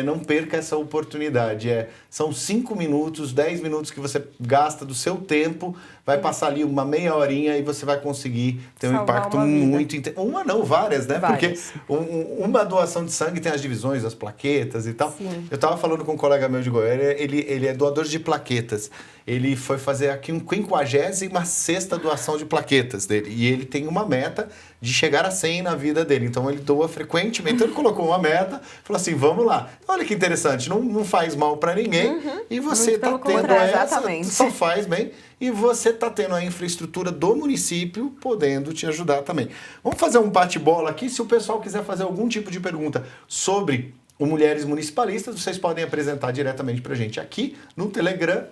não perca essa oportunidade. São 5 minutos, 10 minutos que você gasta do seu tempo, vai passar ali uma meia horinha e você vai conseguir ter um impacto muito... Uma não, várias, né? Várias. Porque uma doação de sangue tem as divisões, as plaquetas e tal. Sim. Eu estava falando com um colega meu de Goiânia, ele é doador de plaquetas. Ele foi fazer aqui 56ª doação de plaquetas dele. E ele tem uma meta de chegar a 100 na vida dele. Então ele doa frequentemente. Então ele colocou uma meta, falou assim, vamos lá. Olha que interessante, não faz mal para ninguém. E você está tendo exatamente. só faz bem. E você está tendo a infraestrutura do município podendo te ajudar também. Vamos fazer um bate-bola aqui. Se o pessoal quiser fazer algum tipo de pergunta sobre o Mulheres Municipalistas, vocês podem apresentar diretamente para a gente aqui no Telegram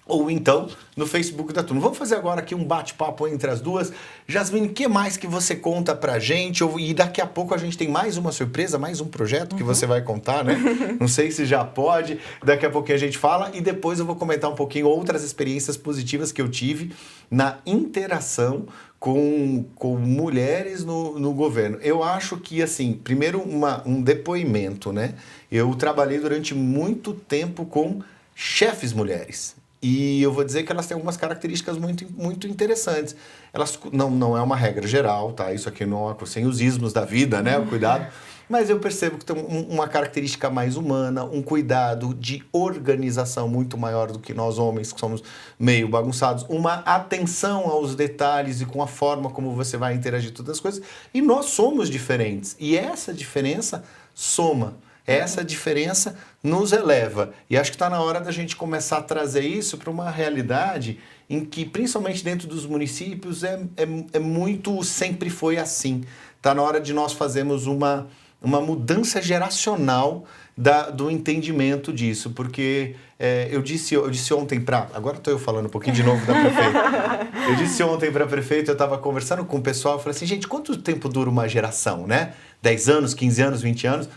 ou então no Facebook da turma. Vamos fazer agora aqui um bate-papo entre as duas. Jasmine, o que mais que você conta pra gente? E daqui a pouco a gente tem mais uma surpresa, mais um projeto que você vai contar, né? Não sei se já pode. Daqui a pouquinho a gente fala e depois eu vou comentar um pouquinho outras experiências positivas que eu tive na interação com mulheres no governo. Eu acho que, assim, primeiro um depoimento, né? Eu trabalhei durante muito tempo com chefes mulheres. E eu vou dizer que elas têm algumas características muito, muito interessantes. Elas não é uma regra geral, tá? Isso aqui não é sem os ismos da vida, né? O cuidado. Mas eu percebo que tem uma característica mais humana, um cuidado de organização muito maior do que nós homens, que somos meio bagunçados. Uma atenção aos detalhes e com a forma como você vai interagir com todas as coisas. E nós somos diferentes. E essa diferença soma. Essa diferença nos eleva. E acho que está na hora da gente começar a trazer isso para uma realidade em que, principalmente dentro dos municípios, é muito, sempre foi assim. Está na hora de nós fazermos uma mudança geracional do entendimento disso. Porque eu disse ontem para... Agora estou eu falando um pouquinho de novo da prefeita. Eu disse ontem para a prefeita, eu estava conversando com o pessoal, eu falei assim, gente, quanto tempo dura uma geração, né? 10 anos, 15 anos, 20 anos...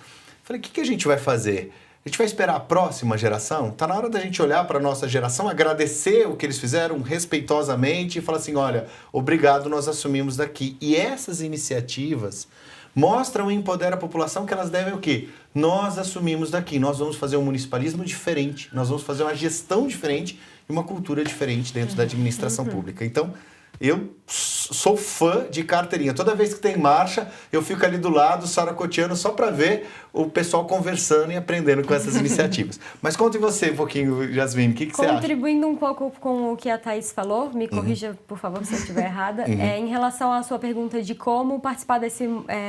Falei, o que a gente vai fazer? A gente vai esperar a próxima geração? Está na hora da gente olhar para a nossa geração, agradecer o que eles fizeram respeitosamente e falar assim, olha, obrigado, nós assumimos daqui. E essas iniciativas mostram e empoderam a população que elas devem o quê? Nós assumimos daqui, nós vamos fazer um municipalismo diferente, nós vamos fazer uma gestão diferente e uma cultura diferente dentro da administração pública. Então, eu sou fã de carteirinha. Toda vez que tem marcha, eu fico ali do lado, saracoteando, só para ver o pessoal conversando e aprendendo com essas iniciativas. Mas conte você um pouquinho, Jasmine, o que você acha? Contribuindo um pouco com o que a Thaís falou, me corrija, por favor, se eu estiver errada, em relação à sua pergunta de como participar desse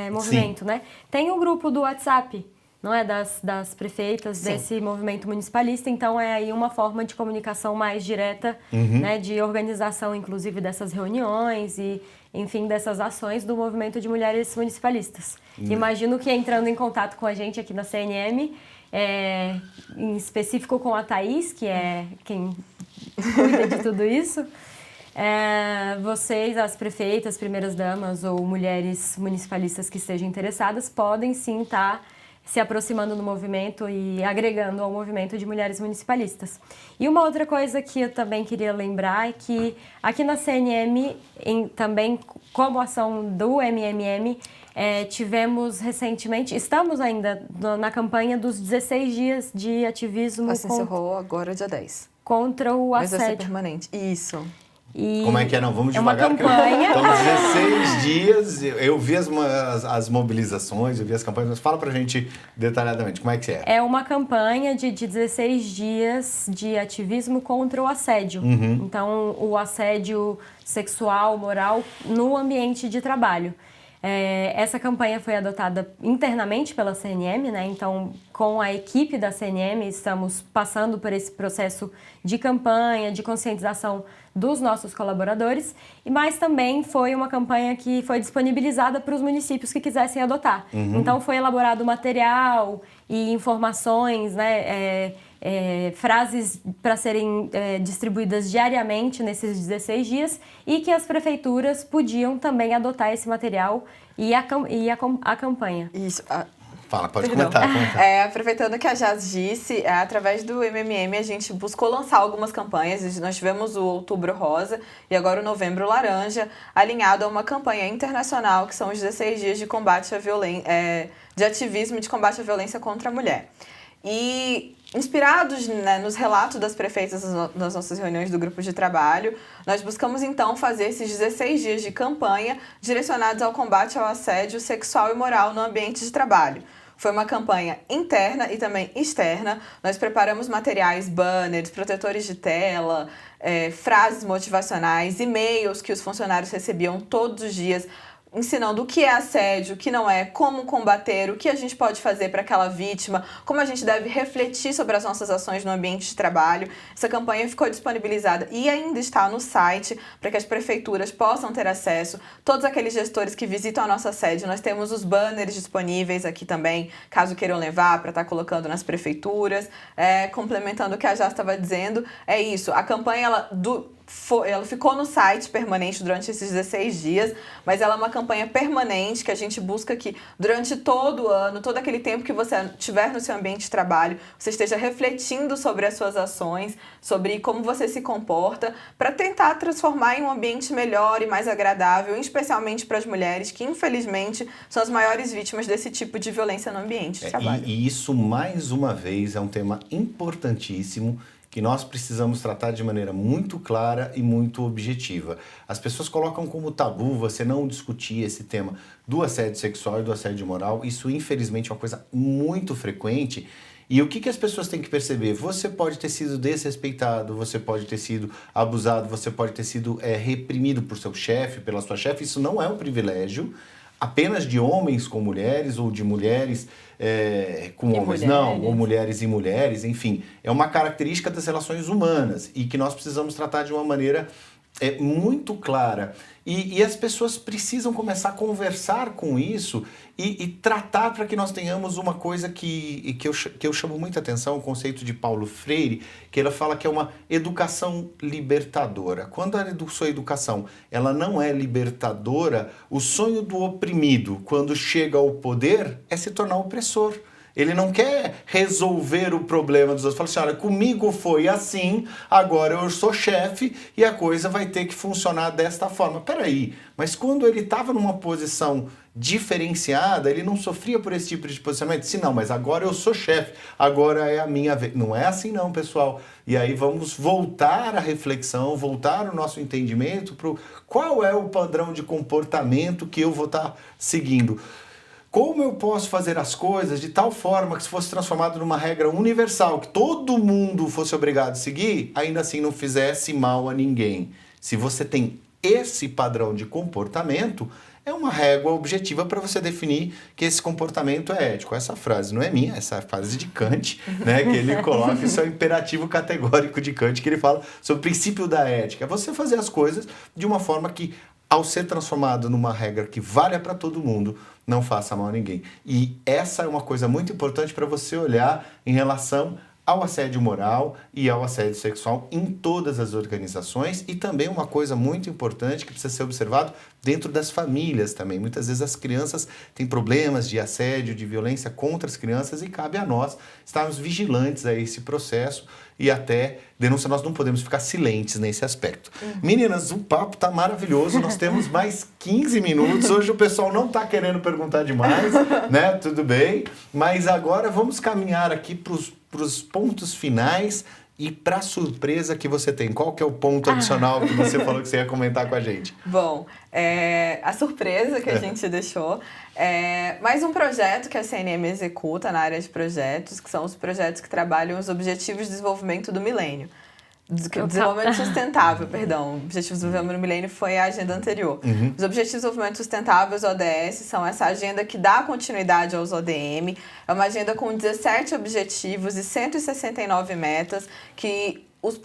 movimento, né? Tem um grupo do WhatsApp, não é, das prefeitas, sim, desse movimento municipalista, então é aí uma forma de comunicação mais direta, né, de organização, inclusive, dessas reuniões e, enfim, dessas ações do movimento de mulheres municipalistas. Imagino que entrando em contato com a gente aqui na CNM, em específico com a Thaís, que é quem cuida de tudo isso, vocês, as prefeitas, primeiras damas ou mulheres municipalistas que estejam interessadas, podem sim estar se aproximando do movimento e agregando ao movimento de mulheres municipalistas. E uma outra coisa que eu também queria lembrar é que aqui na CNM, também como ação do MMM, tivemos recentemente, estamos ainda na campanha dos 16 dias de ativismo. Você encerrou agora dia 10. Contra o assédio. Mas vai ser permanente. Isso. E como é que é? Não, vamos devagar. É uma campanha. Então, 16 dias, eu vi as mobilizações, eu vi as campanhas, mas fala pra gente detalhadamente, como é que é? É uma campanha de 16 dias de ativismo contra o assédio. Então, o assédio sexual, moral, no ambiente de trabalho. Essa campanha foi adotada internamente pela CNM, né? Então, com a equipe da CNM, estamos passando por esse processo de campanha, de conscientização dos nossos colaboradores, mas também foi uma campanha que foi disponibilizada para os municípios que quisessem adotar. Então, foi elaborado material e informações, né? Frases para serem distribuídas diariamente nesses 16 dias e que as prefeituras podiam também adotar esse material e a campanha. Isso. Fala, pode comentar. Aproveitando que a Jazz disse, através do MMM a gente buscou lançar algumas campanhas. Nós tivemos o Outubro Rosa e agora o Novembro Laranja, alinhado a uma campanha internacional que são os 16 dias de combate à violência, de ativismo de combate à violência contra a mulher. E inspirados, né, nos relatos das prefeitas nas nossas reuniões do grupo de trabalho, nós buscamos então fazer esses 16 dias de campanha direcionados ao combate ao assédio sexual e moral no ambiente de trabalho. Foi uma campanha interna e também externa. Nós preparamos materiais, banners, protetores de tela, frases motivacionais, e-mails que os funcionários recebiam todos os dias, ensinando o que é assédio, o que não é, como combater, o que a gente pode fazer para aquela vítima, como a gente deve refletir sobre as nossas ações no ambiente de trabalho. Essa campanha ficou disponibilizada e ainda está no site para que as prefeituras possam ter acesso. Todos aqueles gestores que visitam a nossa sede, nós temos os banners disponíveis aqui também, caso queiram levar para estar colocando nas prefeituras. Complementando o que a Jaz estava dizendo, é isso, a campanha ela ficou no site permanente durante esses 16 dias, mas ela é uma campanha permanente que a gente busca que durante todo o ano, todo aquele tempo que você estiver no seu ambiente de trabalho, você esteja refletindo sobre as suas ações, sobre como você se comporta, para tentar transformar em um ambiente melhor e mais agradável, especialmente para as mulheres, que infelizmente são as maiores vítimas desse tipo de violência no ambiente de trabalho. E isso, mais uma vez, é um tema importantíssimo que nós precisamos tratar de maneira muito clara e muito objetiva. As pessoas colocam como tabu você não discutir esse tema do assédio sexual e do assédio moral. Isso, infelizmente, é uma coisa muito frequente. E o que as pessoas têm que perceber? Você pode ter sido desrespeitado, você pode ter sido abusado, você pode ter sido reprimido por seu chefe, pela sua chefe. Isso não é um privilégio apenas de homens com mulheres ou de mulheres com homens, não, ou mulheres e mulheres, enfim. É uma característica das relações humanas e que nós precisamos tratar de uma maneira muito clara. E as pessoas precisam começar a conversar com isso e tratar para que nós tenhamos uma coisa que eu chamo muita atenção, o conceito de Paulo Freire, que ela fala que é uma educação libertadora. Quando a sua educação ela não é libertadora, o sonho do oprimido, quando chega ao poder, é se tornar opressor. Ele não quer resolver o problema dos outros. Fala assim, olha, comigo foi assim, agora eu sou chefe e a coisa vai ter que funcionar desta forma. Peraí, mas quando ele estava numa posição diferenciada, ele não sofria por esse tipo de posicionamento? Sim, não, mas agora eu sou chefe, agora é a minha vez. Não é assim não, pessoal. E aí vamos voltar à reflexão, voltar o nosso entendimento para qual é o padrão de comportamento que eu vou estar seguindo. Como eu posso fazer as coisas de tal forma que se fosse transformado numa regra universal, que todo mundo fosse obrigado a seguir, ainda assim não fizesse mal a ninguém? Se você tem esse padrão de comportamento, é uma régua objetiva para você definir que esse comportamento é ético. Essa frase não é minha, essa é a frase de Kant, né, que ele coloca, isso é o imperativo categórico de Kant, que ele fala sobre o princípio da ética. É você fazer as coisas de uma forma que, ao ser transformado numa regra que valha para todo mundo, não faça mal a ninguém. E essa é uma coisa muito importante para você olhar em relação ao assédio moral e ao assédio sexual em todas as organizações, e também uma coisa muito importante que precisa ser observado dentro das famílias também. Muitas vezes as crianças têm problemas de assédio, de violência contra as crianças, e cabe a nós estarmos vigilantes a esse processo e até denunciar. Nós não podemos ficar silentes nesse aspecto. Meninas, o papo tá maravilhoso, nós temos mais 15 minutos, hoje o pessoal não tá querendo perguntar demais, né? Tudo bem, mas agora vamos caminhar aqui para os pontos finais e para a surpresa que você tem. Qual que é o ponto adicional que você falou que você ia comentar com a gente? Bom, a surpresa que a gente deixou é mais um projeto que a CNM executa na área de projetos, que são os projetos que trabalham os Objetivos de Desenvolvimento do Milênio. Desenvolvimento Sustentável, perdão. Objetivos de Desenvolvimento do Milênio foi a agenda anterior. Os Objetivos de Desenvolvimento Sustentável, os ODS, são essa agenda que dá continuidade aos ODM. É uma agenda com 17 objetivos e 169 metas que os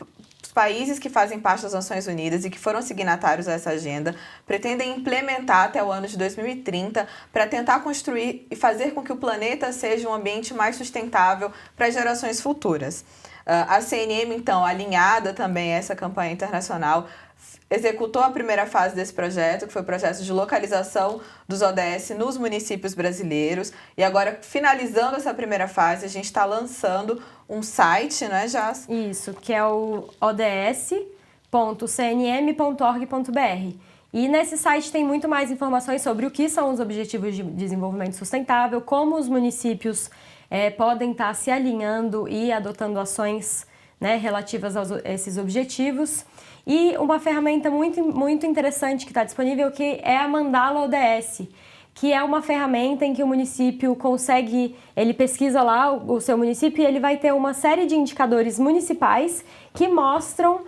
países que fazem parte das Nações Unidas e que foram signatários a essa agenda pretendem implementar até o ano de 2030 para tentar construir e fazer com que o planeta seja um ambiente mais sustentável para as gerações futuras. A CNM, então, alinhada também a essa campanha internacional, executou a primeira fase desse projeto, que foi o processo de localização dos ODS nos municípios brasileiros. E agora, finalizando essa primeira fase, a gente está lançando um site, né, Jas? Isso, que é o ods.cnm.org.br. E nesse site tem muito mais informações sobre o que são os Objetivos de Desenvolvimento Sustentável, como os municípios podem estar se alinhando e adotando ações, né, relativas a esses objetivos. E uma ferramenta muito interessante que está disponível, que é a Mandala ODS, que é uma ferramenta em que o município consegue, ele pesquisa lá o seu município e ele vai ter uma série de indicadores municipais que mostram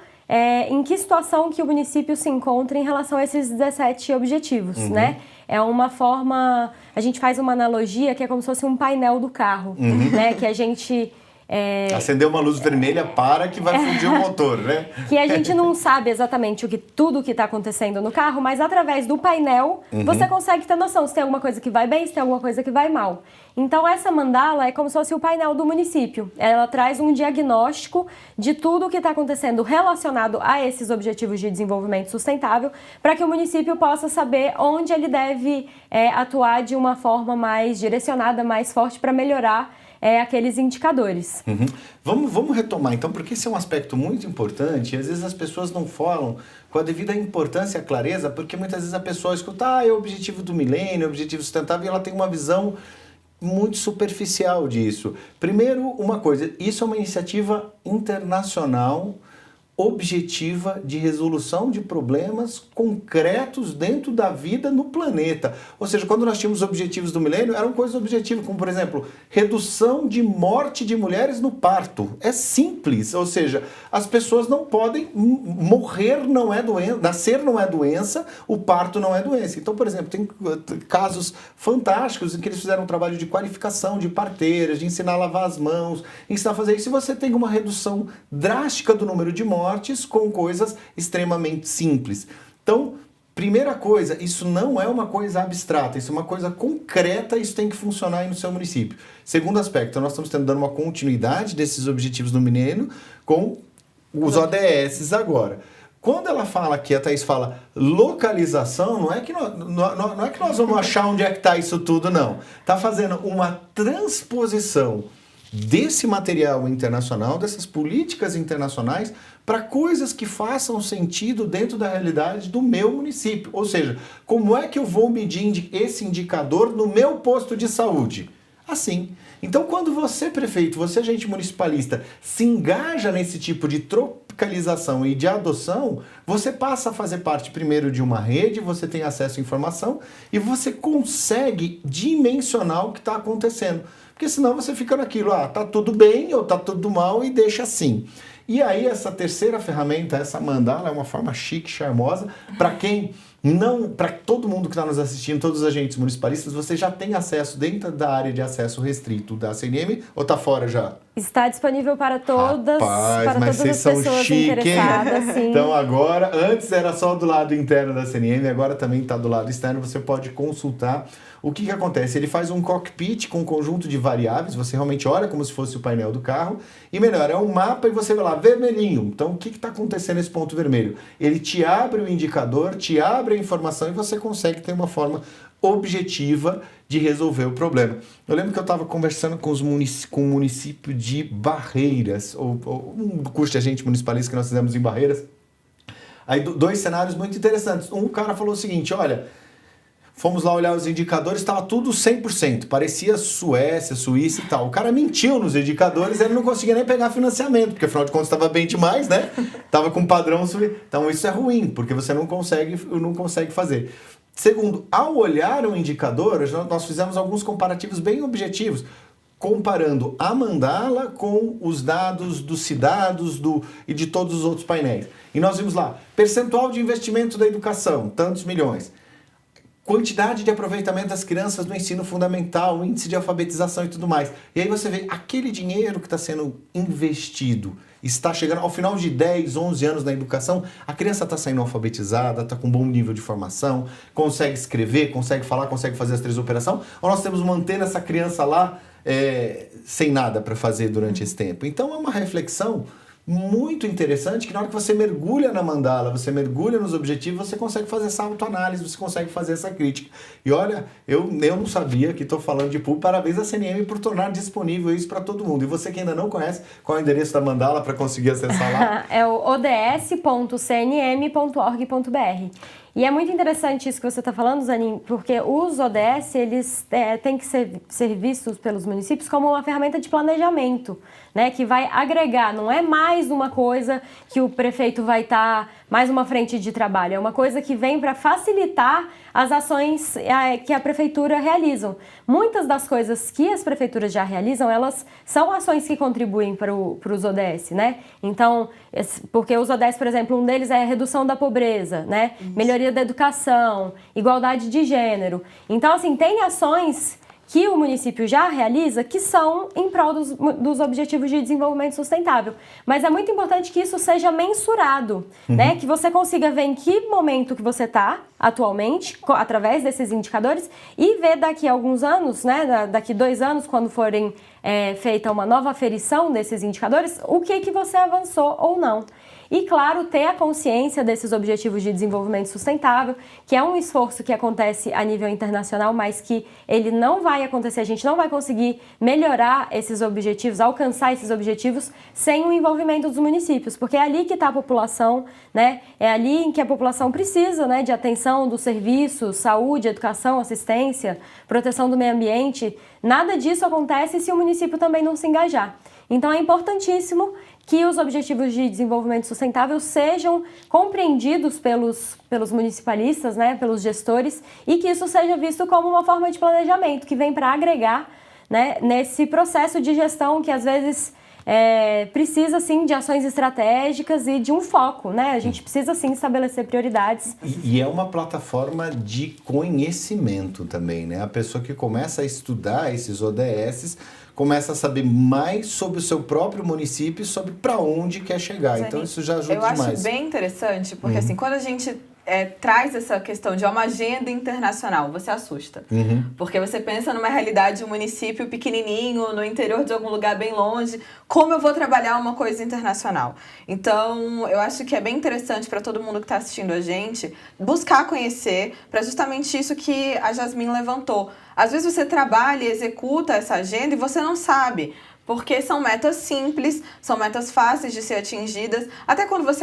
em que situação que o município se encontra em relação a esses 17 objetivos, né? É uma forma, a gente faz uma analogia que é como se fosse um painel do carro, né? Que a gente... Acender uma luz vermelha para que vai fundir o motor, né? Que a gente não sabe exatamente tudo o que está acontecendo no carro, mas através do painel você consegue ter noção se tem alguma coisa que vai bem, se tem alguma coisa que vai mal. Então essa mandala é como se fosse o painel do município. Ela traz um diagnóstico de tudo o que está acontecendo relacionado a esses objetivos de desenvolvimento sustentável, para que o município possa saber onde ele deve atuar de uma forma mais direcionada, mais forte para melhorar aqueles indicadores. Vamos retomar então, porque esse é um aspecto muito importante e às vezes as pessoas não falam com a devida importância e a clareza, porque muitas vezes a pessoa escuta, é o objetivo do milênio, é o objetivo sustentável, e ela tem uma visão muito superficial disso. Primeiro, uma coisa, isso é uma iniciativa internacional objetiva de resolução de problemas concretos dentro da vida no planeta. Ou seja, quando nós tínhamos objetivos do milênio, eram coisas objetivas, como, por exemplo, redução de morte de mulheres no parto. É simples, ou seja, as pessoas não podem morrer, não é doença, nascer não é doença, o parto não é doença. Então, por exemplo, tem casos fantásticos em que eles fizeram um trabalho de qualificação de parteiras, de ensinar a lavar as mãos, ensinar a fazer isso. Se você tem uma redução drástica do número de mortes com coisas extremamente simples. Então, primeira coisa, isso não é uma coisa abstrata, isso é uma coisa concreta, isso tem que funcionar aí no seu município. Segundo aspecto, nós estamos dando uma continuidade desses objetivos do milênio com os ODS agora. Quando ela fala aqui, a Thaís fala localização, não é que nós vamos achar onde é que está isso tudo, não. Está fazendo uma transposição desse material internacional, dessas políticas internacionais, para coisas que façam sentido dentro da realidade do meu município. Ou seja, como é que eu vou medir esse indicador no meu posto de saúde? Assim. Então, quando você, prefeito, você, agente municipalista, se engaja nesse tipo de tropicalização e de adoção, você passa a fazer parte, primeiro, de uma rede, você tem acesso à informação e você consegue dimensionar o que está acontecendo. Porque senão você fica naquilo, tá tudo bem ou tá tudo mal e deixa assim. E aí essa terceira ferramenta, essa mandala, é uma forma chique, charmosa, para todo mundo que está nos assistindo, todos os agentes municipalistas, você já tem acesso dentro da área de acesso restrito da CNM ou tá fora já? Está disponível para todas, todas as pessoas interessadas. Sim. Então agora, antes era só do lado interno da CNM, agora também está do lado externo, você pode consultar. O que acontece? Ele faz um cockpit com um conjunto de variáveis, você realmente olha como se fosse o painel do carro, e melhor, é um mapa e você vai lá, vermelhinho. Então, o que está acontecendo nesse ponto vermelho? Ele te abre o indicador, te abre a informação e você consegue ter uma forma objetiva de resolver o problema. Eu lembro que eu estava conversando com o município de Barreiras, ou um curso de agente municipalista que nós fizemos em Barreiras. Aí, dois cenários muito interessantes. Um cara falou o seguinte, olha, fomos lá olhar os indicadores, estava tudo 100%, parecia Suécia, Suíça e tal. O cara mentiu nos indicadores, ele não conseguia nem pegar financiamento, porque afinal de contas estava bem demais, né? Estava com padrão suíço. Então isso é ruim, porque você não consegue fazer. Segundo, ao olhar o indicador, nós fizemos alguns comparativos bem objetivos. comparando a mandala com os dados do Cidados e de todos os outros painéis. E nós vimos lá, percentual de investimento da educação, tantos milhões. Quantidade de aproveitamento das crianças no ensino fundamental, índice de alfabetização e tudo mais. E aí você vê aquele dinheiro que está sendo investido, está chegando ao final de 10, 11 anos na educação, a criança está saindo alfabetizada, está com um bom nível de formação, consegue escrever, consegue falar, consegue fazer as 3 operações, ou nós temos mantendo essa criança lá sem nada para fazer durante esse tempo. Então é uma reflexão muito interessante que na hora que você mergulha na mandala, você mergulha nos objetivos, você consegue fazer essa autoanálise, você consegue fazer essa crítica. E olha, eu não sabia que estou falando de público, parabéns à CNM por tornar disponível isso para todo mundo. E você que ainda não conhece, qual é o endereço da mandala para conseguir acessar lá? É o ods.cnm.org.br. E é muito interessante isso que você está falando, Zanin, porque os ODS, eles têm que ser vistos pelos municípios como uma ferramenta de planejamento, né, que vai agregar, não é mais uma coisa que o prefeito vai estar, mais uma frente de trabalho, é uma coisa que vem para facilitar as ações que a prefeitura realizam. Muitas das coisas que as prefeituras já realizam, elas são ações que contribuem para os ODS, né? Então, porque os ODS, por exemplo, um deles é a redução da pobreza, né? Melhoria da educação, igualdade de gênero. Então, assim, tem ações que o município já realiza que são em prol dos Objetivos de Desenvolvimento Sustentável. Mas é muito importante que isso seja mensurado, né? Que você consiga ver em que momento que você está atualmente, através desses indicadores, e ver daqui a alguns anos, né? Daqui 2 anos, quando forem feita uma nova aferição desses indicadores, o que você avançou ou não. E, claro, ter a consciência desses Objetivos de Desenvolvimento Sustentável, que é um esforço que acontece a nível internacional, mas que ele não vai acontecer, a gente não vai conseguir melhorar esses objetivos, alcançar esses objetivos, sem o envolvimento dos municípios, porque é ali que está a população, né? É ali em que a população precisa, né, de atenção dos serviços, saúde, educação, assistência, proteção do meio ambiente. Nada disso acontece se o município também não se engajar. Então, é importantíssimo que os Objetivos de Desenvolvimento Sustentável sejam compreendidos pelos municipalistas, né, pelos gestores, e que isso seja visto como uma forma de planejamento que vem para agregar, né, nesse processo de gestão que às vezes precisa sim de ações estratégicas e de um foco, né? A gente precisa sim estabelecer prioridades. E é uma plataforma de conhecimento também, né? A pessoa que começa a estudar esses ODS começa a saber mais sobre o seu próprio município e sobre para onde quer chegar. Zanin, então isso já ajuda demais. Eu acho bem interessante, porque assim, quando a gente traz essa questão de uma agenda internacional, você assusta. Porque você pensa numa realidade de um município pequenininho, no interior de algum lugar bem longe, como eu vou trabalhar uma coisa internacional? Então, eu acho que é bem interessante para todo mundo que está assistindo a gente buscar conhecer, para justamente isso que a Jasmin levantou. Às vezes você trabalha e executa essa agenda e você não sabe, porque são metas simples, são metas fáceis de ser atingidas. Até quando você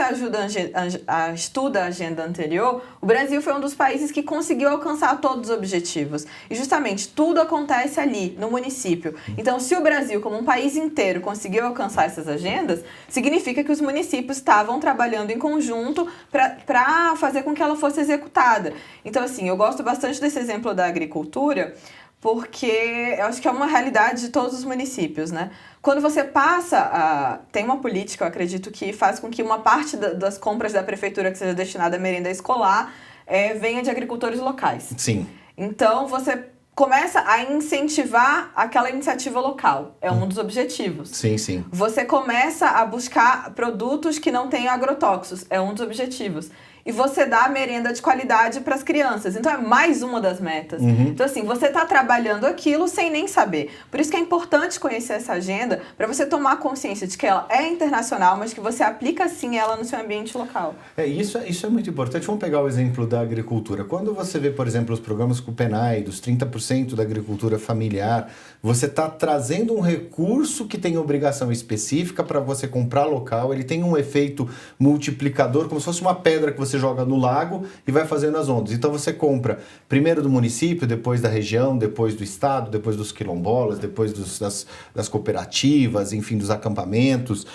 estuda a agenda anterior, o Brasil foi um dos países que conseguiu alcançar todos os objetivos. E justamente tudo acontece ali, no município. Então, se o Brasil, como um país inteiro, conseguiu alcançar essas agendas, significa que os municípios estavam trabalhando em conjunto para fazer com que ela fosse executada. Então, assim, eu gosto bastante desse exemplo da agricultura, porque eu acho que é uma realidade de todos os municípios, né? Quando você passa tem uma política, eu acredito, que faz com que uma parte das compras da prefeitura que seja destinada à merenda escolar venha de agricultores locais. Sim. Então, você começa a incentivar aquela iniciativa local. É um dos objetivos. Sim, sim. Você começa a buscar produtos que não tenham agrotóxicos. É um dos objetivos. E você dá merenda de qualidade para as crianças. Então, é mais uma das metas. Então, assim, você está trabalhando aquilo sem nem saber. Por isso que é importante conhecer essa agenda, para você tomar consciência de que ela é internacional, mas que você aplica, sim, ela no seu ambiente local. Isso é muito importante. Vamos pegar o exemplo da agricultura. Quando você vê, por exemplo, os programas com o PENAI, dos 30% da agricultura familiar, você está trazendo um recurso que tem obrigação específica para você comprar local. Ele tem um efeito multiplicador, como se fosse uma pedra que você joga no lago e vai fazendo as ondas. Então você compra primeiro do município, depois da região, depois do estado, depois dos quilombolas, depois das cooperativas, enfim, dos acampamentos,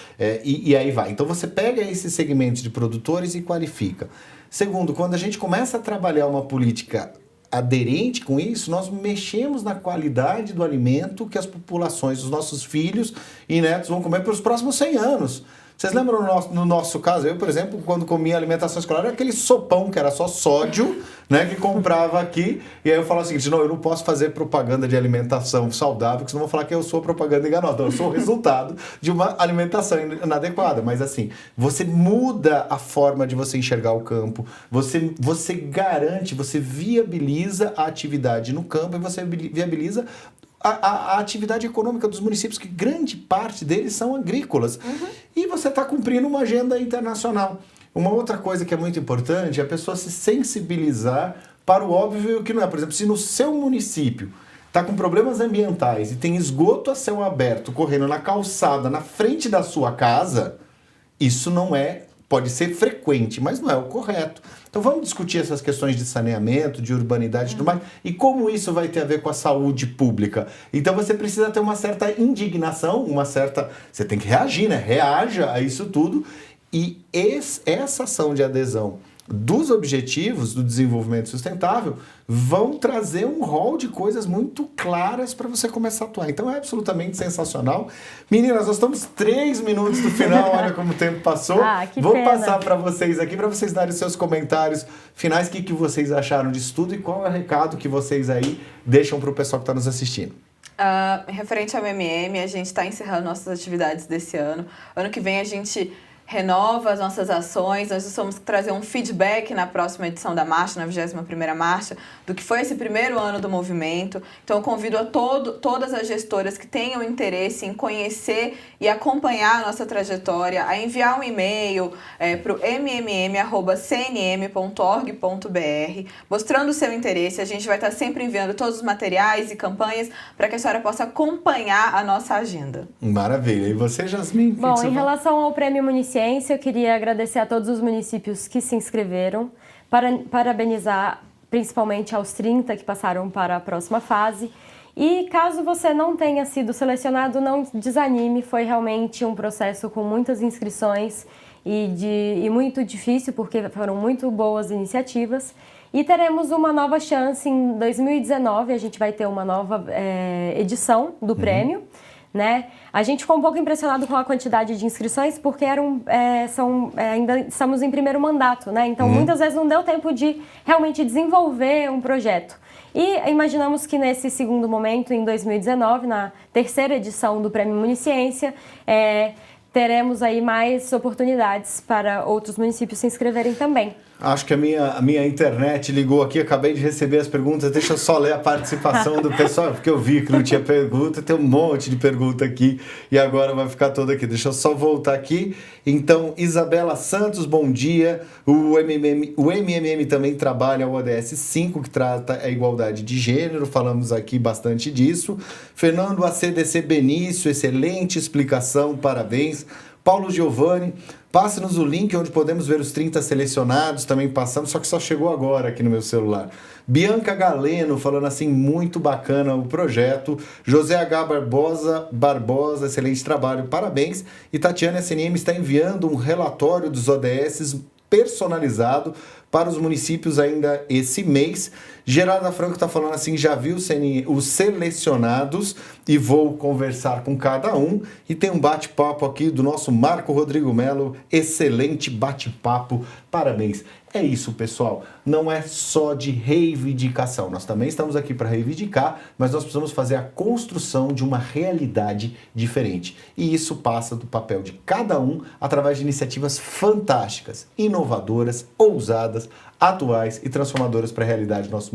e aí vai. Então você pega esses segmentos de produtores e qualifica. Segundo, quando a gente começa a trabalhar uma política aderente com isso, nós mexemos na qualidade do alimento que as populações, os nossos filhos e netos vão comer pelos próximos 100 anos. Vocês lembram no nosso caso? Eu, por exemplo, quando comia alimentação escolar, era aquele sopão que era só sódio, né, que comprava aqui. E aí eu falava o seguinte, não, eu não posso fazer propaganda de alimentação saudável, porque senão vão falar que eu sou propaganda enganosa. Então, eu sou o resultado de uma alimentação inadequada. Mas assim, você muda a forma de você enxergar o campo, você garante, você viabiliza a atividade no campo e você viabiliza a atividade econômica dos municípios, que grande parte deles são agrícolas. E você está cumprindo uma agenda internacional. Uma outra coisa que é muito importante é a pessoa se sensibilizar para o óbvio e o que não é. Por exemplo, se no seu município está com problemas ambientais e tem esgoto a céu aberto correndo na calçada, na frente da sua casa, isso não é, pode ser frequente, mas não é o correto. Então vamos discutir essas questões de saneamento, de urbanidade e tudo mais, e como isso vai ter a ver com a saúde pública. Então você precisa ter uma certa indignação, você tem que reagir, né? Reaja a isso tudo, e essa ação de adesão dos objetivos do desenvolvimento sustentável vão trazer um rol de coisas muito claras para você começar a atuar. Então é absolutamente sensacional. Meninas, nós estamos 3 minutos do final, olha como o tempo passou. Vou passar para vocês aqui, para vocês darem os seus comentários finais, o que vocês acharam disso tudo e qual é o recado que vocês aí deixam para o pessoal que está nos assistindo. Referente ao MMM, a gente está encerrando nossas atividades desse ano. Ano que vem a gente renova as nossas ações, nós vamos trazer um feedback na próxima edição da marcha, na 21ª marcha, do que foi esse primeiro ano do movimento. Então eu convido a todas as gestoras que tenham interesse em conhecer e acompanhar a nossa trajetória, a enviar um e-mail para o mmm@cnm.org.br, mostrando o seu interesse. A gente vai estar sempre enviando todos os materiais e campanhas para que a senhora possa acompanhar a nossa agenda. Maravilha. E você, Jasmin? Bom, em relação ao Prêmio Município, eu queria agradecer a todos os municípios que se inscreveram, parabenizar principalmente aos 30 que passaram para a próxima fase. E caso você não tenha sido selecionado, não desanime, foi realmente um processo com muitas inscrições e muito difícil, porque foram muito boas iniciativas. E teremos uma nova chance em 2019, a gente vai ter uma nova edição do prêmio. Né? A gente ficou um pouco impressionado com a quantidade de inscrições, porque ainda estamos em primeiro mandato, né? Então muitas vezes não deu tempo de realmente desenvolver um projeto. E imaginamos que nesse segundo momento, em 2019, na terceira edição do Prêmio Munisciência, teremos aí mais oportunidades para outros municípios se inscreverem também. Acho que a minha internet ligou aqui, acabei de receber as perguntas, deixa eu só ler a participação do pessoal, porque eu vi que não tinha pergunta, tem um monte de pergunta aqui e agora vai ficar toda aqui. Deixa eu só voltar aqui. Então, Isabela Santos, bom dia. O MMM também trabalha o ODS 5, que trata a igualdade de gênero, falamos aqui bastante disso. Fernando ACDC Benício, excelente explicação, parabéns. Paulo Giovanni, passe-nos o link onde podemos ver os 30 selecionados, também passamos, só que só chegou agora aqui no meu celular. Bianca Galeno falando assim, muito bacana o projeto. José H. Barbosa, excelente trabalho, parabéns. E Tatiana SNM está enviando um relatório dos ODS personalizado para os municípios ainda esse mês. Gerarda Franco está falando assim, já viu os selecionados e vou conversar com cada um. E tem um bate-papo aqui do nosso Marco Rodrigo Melo, excelente bate-papo, parabéns. É isso, pessoal, não é só de reivindicação, nós também estamos aqui para reivindicar, mas nós precisamos fazer a construção de uma realidade diferente. E isso passa do papel de cada um através de iniciativas fantásticas, inovadoras, ousadas, atuais e transformadoras para a realidade dos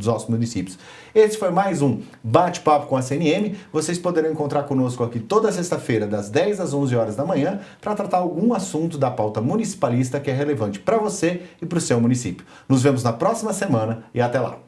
nossos municípios. Esse foi mais um Bate-Papo com a CNM. Vocês poderão encontrar conosco aqui toda sexta-feira, das 10 às 11 horas da manhã, para tratar algum assunto da pauta municipalista que é relevante para você e para o seu município. Nos vemos na próxima semana e até lá!